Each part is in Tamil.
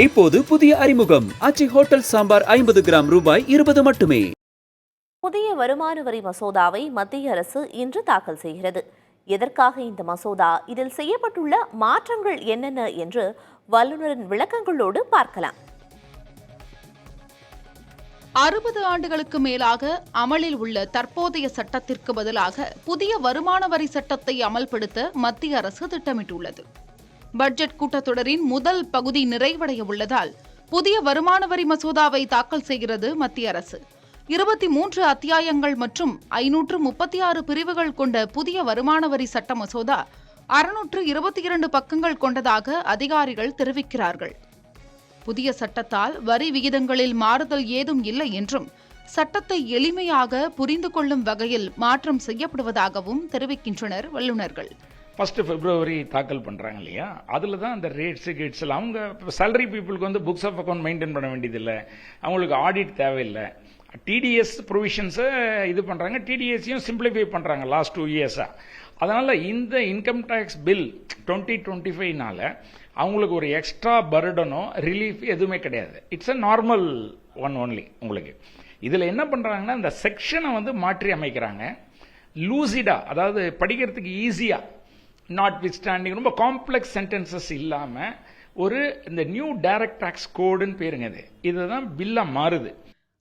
இப்போது புதிய அறிமுகம் ஆச்சி ஹோட்டல் சாம்பார் 50 கிராம் ரூபாய் 20 மட்டுமே. புதிய வருமான வரி மசோதாவை மத்திய அரசு இன்று தாக்கல் செய்கிறது. எதற்காக இந்த மசோதா, இதில் செய்யப்பட்டுள்ள மாற்றங்கள் என்னென்ன என்று வல்லுநரின் விளக்கங்களோடு பார்க்கலாம். 60 ஆண்டுகளுக்கு மேலாக அமலில் உள்ள தற்போதைய சட்டத்திற்கு பதிலாக புதிய வருமான வரி சட்டத்தை அமல்படுத்த மத்திய அரசு திட்டமிட்டுள்ளது. பட்ஜெட் கூட்டத்தொடரின் முதல் பகுதி நிறைவடைய உள்ளதால் புதிய வருமான வரி மசோதாவை தாக்கல் செய்கிறது மத்திய அரசு. 23 அத்தியாயங்கள் மற்றும் 536 பிரிவுகள் கொண்ட புதிய வருமான வரி சட்ட மசோதா 622 பக்கங்கள் கொண்டதாக அதிகாரிகள் தெரிவிக்கிறார்கள். புதிய சட்டத்தால் வரி விகிதங்களில் மாறுதல் ஏதும் இல்லை என்றும், சட்டத்தை எளிமையாக புரிந்து கொள்ளும் வகையில் மாற்றம் செய்யப்படுவதாகவும் தெரிவிக்கின்றனர் வல்லுநர்கள். 1 February தாக்கல் பண்ணுறாங்க இல்லையா, அதில் தான் அந்த ரேட்ஸ் எல்லாம் அவங்க சேலரி பீப்புளுக்கு வந்து புக்ஸ் ஆஃப் அக்கௌண்ட் மெயின்டைன் பண்ண வேண்டியதில்லை, அவங்களுக்கு ஆடிட் தேவையில்லை. டிடிஎஸ் ப்ரொவிஷன்ஸை இது பண்ணுறாங்க, டிடிஎஸையும் சிம்பிளிஃபை பண்ணுறாங்க லாஸ்ட் 2 இயர்ஸாக. அதனால் இந்த இன்கம் டேக்ஸ் பில் 2025னால அவங்களுக்கு ஒரு எக்ஸ்ட்ரா பர்டனோ ரிலீஃப் எதுவுமே கிடையாது. It's a normal one only. உங்களுக்கு இதில் என்ன பண்ணுறாங்கன்னா, இந்த செக்ஷனை வந்து மாற்றி அமைக்கிறாங்க லூசிடாக, அதாவது படிக்கிறதுக்கு ஈஸியாக, நாட் வித் ஸ்டாண்டிங் ரொம்ப காம்ப்ளெக்ஸ் சென்டென்சஸ் இல்லாமல் ஒரு இந்த நியூ டைரக்ட் டாக்ஸ் கோடுன்னு பேருங்க. இதுதான் பில்லாக மாறுது.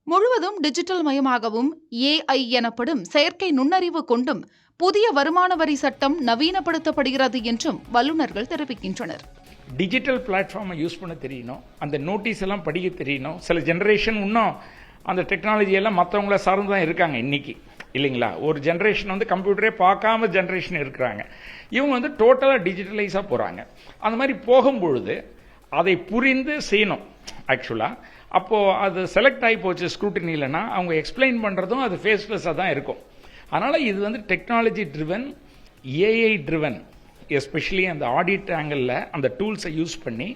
முழுவதும் டிஜிட்டல் மயமாகவும் ஏஐ எனப்படும் செயற்கை நுண்ணறிவு கொண்டும் புதிய வருமான வரி சட்டம் நவீனப்படுத்தப்படுகிறது என்றும் வல்லுநர்கள் தெரிவிக்கின்றனர். டிஜிட்டல் பிளாட்ஃபார்மை யூஸ் பண்ண தெரியணும், அந்த நோட்டீஸ் எல்லாம் படிக்க தெரியணும். சில ஜென்ரேஷன் இன்னும் அந்த டெக்னாலஜியெல்லாம் மற்றவங்கள சார்ந்து தான் இருக்காங்க இன்னைக்கு, இல்லைங்களா? ஒரு ஜென்ரேஷன் வந்து கம்ப்யூட்டரே பார்க்காம ஜென்ரேஷன் இருக்கிறாங்க. இவங்க வந்து டோட்டலாக டிஜிட்டலைஸாக போகிறாங்க. அந்த மாதிரி போகும்பொழுது அதை புரிந்து செய்யணும் ஆக்சுவலாக. அப்போது அது செலக்ட் ஆகி போச்சு ஸ்க்ரூட்டினிலனா, அவங்க எக்ஸ்பிளைன் பண்ணுறதும் அது ஃபேஸ்லெஸ்ஸாக தான் இருக்கும். அதனால் இது வந்து technology driven, AI driven, especially அந்த ஆடிட் ஆங்கிளில் அந்த டூல்ஸை யூஸ் பண்ணி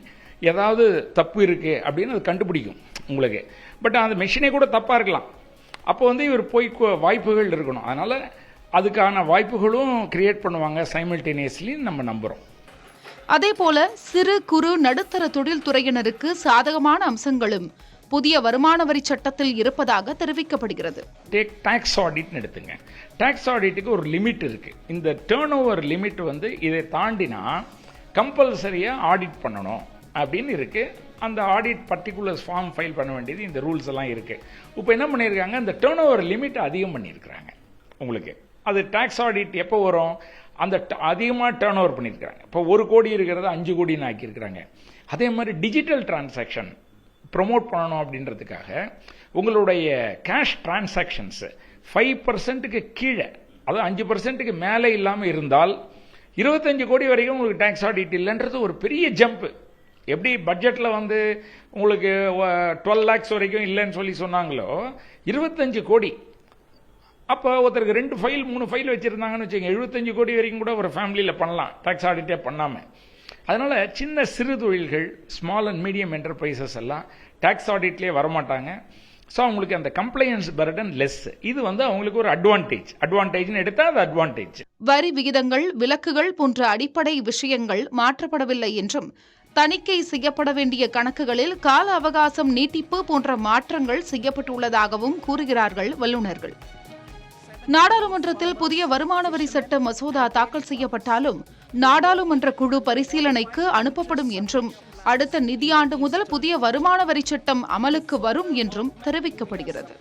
ஏதாவது தப்பு இருக்குது அப்படின்னு அது கண்டுபிடிக்கும் உங்களுக்கு. பட் அந்த மெஷினே கூட தப்பாக இருக்கலாம். அப்போ வந்து இவர் போய் வாய்ப்புகள் இருக்கணும். அதனால் அதுக்கான வாய்ப்புகளும் கிரியேட் பண்ணுவாங்க சைமல்டேனியஸ்லி நம்ம நம்புகிறோம். அதேபோல சிறு குறு நடுத்தர தொழில்துறையினருக்கு சாதகமான அம்சங்களும் புதிய வருமான வரி சட்டத்தில் இருப்பதாக தெரிவிக்கப்படுகிறது. டாக்ஸ் ஆடிட்னு எடுத்துங்க. டாக்ஸ் ஆடிட்டுக்கு ஒரு லிமிட் இருக்கு. இந்த டேர்ன் ஓவர் லிமிட் வந்து இதை தாண்டினா கம்பல்சரியா ஆடிட் பண்ணணும் அப்படின்னு இருக்கு. அந்த ஆடிட் பர்டிகுலர் ஃபார்ம் ஃபைல் பண்ண வேண்டியது இந்த ரூல்ஸ் எல்லாம் இருக்கு. இப்போ என்ன பண்ணியிருக்காங்க, இந்த டேர்ன் ஓவர் லிமிட் அதிகம் பண்ணியிருக்கிறாங்க. உங்களுக்கு அது டாக்ஸ் ஆடிட் எப்போ வரும், அந்த அதிகமாக டேர்ன் ஓவர் பண்ணியிருக்கிறாங்க. இப்போ 1 கோடி இருக்கிறத 5 கோடின்னு ஆக்கியிருக்கிறாங்க. அதே மாதிரி டிஜிட்டல் டிரான்சாக்ஷன் ப்ரொமோட் பண்ணணும் அப்படின்றதுக்காக உங்களுடைய கேஷ் டிரான்சாக்ஷன்ஸ் 5%க்கு கீழே, அதாவது 5%க்கு மேலே இல்லாமல் இருந்தால் 25 கோடி வரைக்கும் உங்களுக்கு டாக்ஸ் ஆடிட் இல்லைன்றது ஒரு பெரிய ஜம்ப். எப்படி பட்ஜெட்டில் வந்து உங்களுக்கு 12 lakhs வரைக்கும் இல்லைன்னு சொல்லி சொன்னாங்களோ, 25 கோடி. அப்போ ஒருத்தருக்கு 2 ஃபைல் 3 ஃபைல் வச்சுருந்தாங்கன்னு வச்சுக்கோங்க, 75 கோடி வரைக்கும் கூட ஒரு ஃபேமிலியில் பண்ணலாம் டாக்ஸ் ஆடிட்டே பண்ணாமல். அதனால் சின்ன சிறு தொழில்கள், ஸ்மால் அண்ட் மீடியம் என்டர்பிரைசஸ் எல்லாம் டாக்ஸ் ஆடிட்லேயே வரமாட்டாங்க. ஸோ அவங்களுக்கு அந்த கம்ப்ளையன்ஸ் பர்டன் லெஸ். இது வந்து அவங்களுக்கு ஒரு அட்வான்டேஜ்னு எடுத்தால் அது அட்வான்டேஜ். வரி விகிதங்கள், விலக்குகள் போன்ற அடிப்படை விஷயங்கள் மாற்றப்படவில்லை என்றும், தணிக்கை செய்யப்பட வேண்டிய கணக்குகளில் கால அவகாசம் நீட்டிப்பு போன்ற மாற்றங்கள் செய்யப்பட்டுள்ளதாகவும் கூறுகிறார்கள் வல்லுநர்கள். நாடாளுமன்றத்தில் புதிய வருமான வரி சட்ட மசோதா தாக்கல் செய்யப்பட்டாலும் நாடாளுமன்ற குழு பரிசீலனைக்கு அனுப்பப்படும் என்றும், அடுத்த நிதியாண்டு முதல் புதிய வருமான வரி சட்டம் அமலுக்கு வரும் என்றும் தெரிவிக்கப்படுகிறது.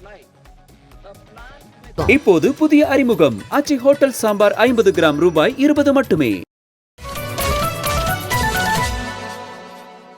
இப்போது புதிய அறிமுகம் ஆச்சி ஹோட்டல் சாம்பார் 50 கிராம் ரூபாய் 20 மட்டுமே.